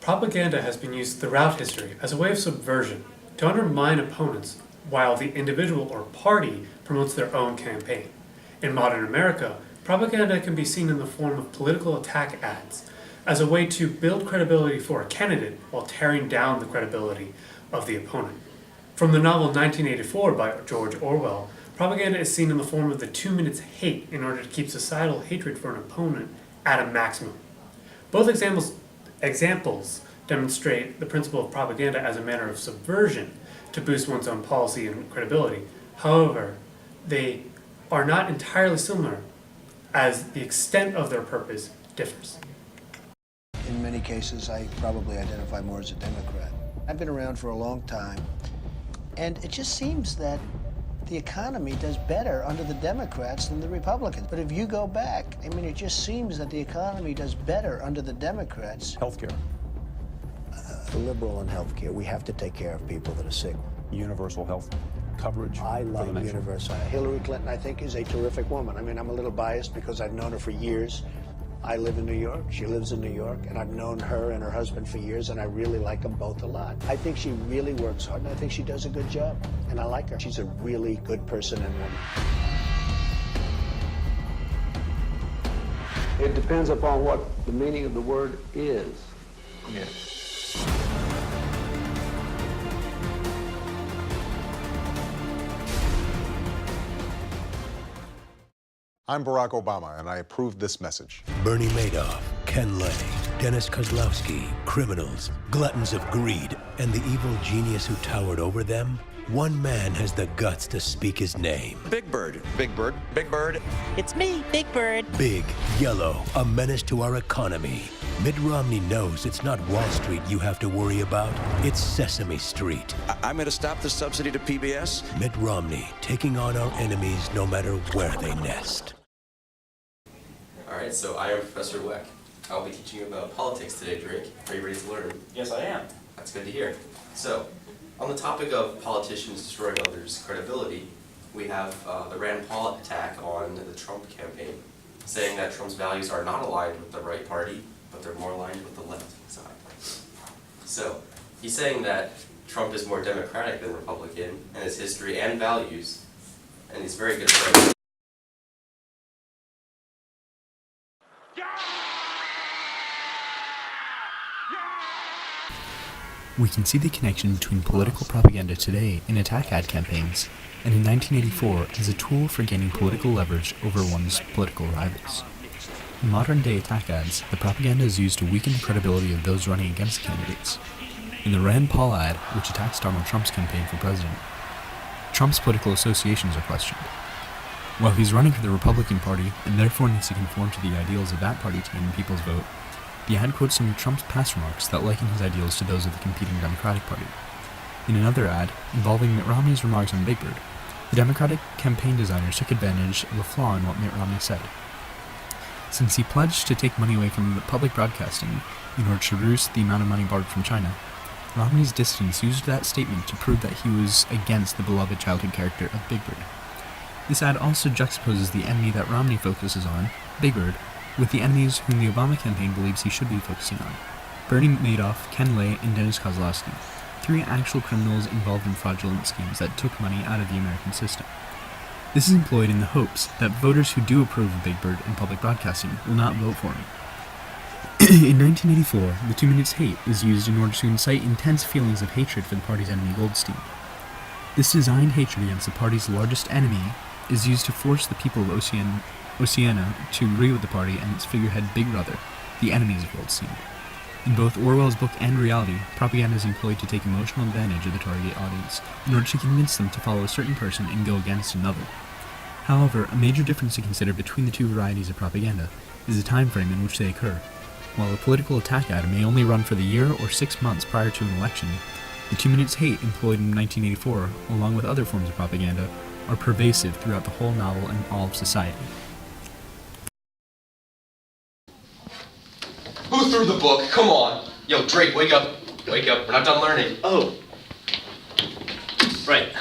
Propaganda has been used throughout history as a way of subversion to undermine opponents while the individual or party promotes their own campaign. In modern America, propaganda can be seen in the form of political attack ads as a way to build credibility for a candidate while tearing down the credibility of the opponent. From the novel 1984 by George Orwell, propaganda is seen in the form of the 2 minutes hate in order to keep societal hatred for an opponent at a maximum. Both examples demonstrate the principle of propaganda as a manner of subversion to boost one's own policy and credibility. However, they are not entirely similar, as the extent of their purpose differs. In many cases, I probably identify more as a Democrat. I've been around for a long time, and it just seems that the economy does better under the Democrats than the Republicans. But if you go back, I mean, it just seems that the economy does better under the Democrats. Healthcare. Liberal in healthcare. We have to take care of people that are sick. Universal health coverage. I love universal. Hillary Clinton, I think, is a terrific woman. I mean, I'm a little biased because I've known her for years. I live in New York, she lives in New York, and I've known her and her husband for years, and I really like them both a lot. I think she really works hard, and I think she does a good job, and I like her. She's a really good person and woman. It depends upon what the meaning of the word is. Yes. I'm Barack Obama, and I approve this message. Bernie Madoff, Ken Lay, Dennis Kozlowski, criminals, gluttons of greed, and the evil genius who towered over them. One man has the guts to speak his name. Big Bird. Big Bird. Big Bird. It's me, Big Bird. Big, yellow, a menace to our economy. Mitt Romney knows it's not Wall Street you have to worry about, it's Sesame Street. I'm going to stop the subsidy to PBS. Mitt Romney, taking on our enemies no matter where they nest. Alright, so I am Professor Weck. I'll be teaching you about politics today, Drake. Are you ready to learn? Yes, I am. That's good to hear. So, on the topic of politicians destroying others' credibility, we have the Rand Paul attack on the Trump campaign, saying that Trump's values are not aligned with the right party, but they're more aligned with the left side. So, he's saying that Trump is more Democratic than Republican in his history and values, and he's very good at president. We can see the connection between political propaganda today in attack ad campaigns and in 1984 as a tool for gaining political leverage over one's political rivals. In modern-day attack ads, the propaganda is used to weaken the credibility of those running against candidates. In the Rand Paul ad, which attacks Donald Trump's campaign for president, Trump's political associations are questioned. While he's running for the Republican Party and therefore needs to conform to the ideals of that party to gain people's vote, the ad quotes some of Trump's past remarks that liken his ideals to those of the competing Democratic Party. In another ad, involving Mitt Romney's remarks on Big Bird, the Democratic campaign designers took advantage of a flaw in what Mitt Romney said. Since he pledged to take money away from the public broadcasting in order to reduce the amount of money borrowed from China, Romney's dissidents used that statement to prove that he was against the beloved childhood character of Big Bird. This ad also juxtaposes the enemy that Romney focuses on, Big Bird, with the enemies whom the Obama campaign believes he should be focusing on: Bernie Madoff, Ken Lay, and Dennis Kozlowski, 3 actual criminals involved in fraudulent schemes that took money out of the American system. This is employed in the hopes that voters who do approve of Big Bird and public broadcasting will not vote for him. In 1984, the 2 minutes hate was used in order to incite intense feelings of hatred for the party's enemy, Goldstein. This designed hatred against the party's largest enemy is used to force the people of Oceania to agree with the party and its figurehead Big Brother, the enemies of Goldstein. In both Orwell's book and reality, propaganda is employed to take emotional advantage of the target audience in order to convince them to follow a certain person and go against another. However, a major difference to consider between the two varieties of propaganda is the time frame in which they occur. While a political attack ad may only run for the year or 6 months prior to an election, the 2 minutes hate employed in 1984, along with other forms of propaganda, are pervasive throughout the whole novel and all of society. Who threw the book? Come on. Yo, Drake, wake up. Wake up. We're not done learning. Oh. Right.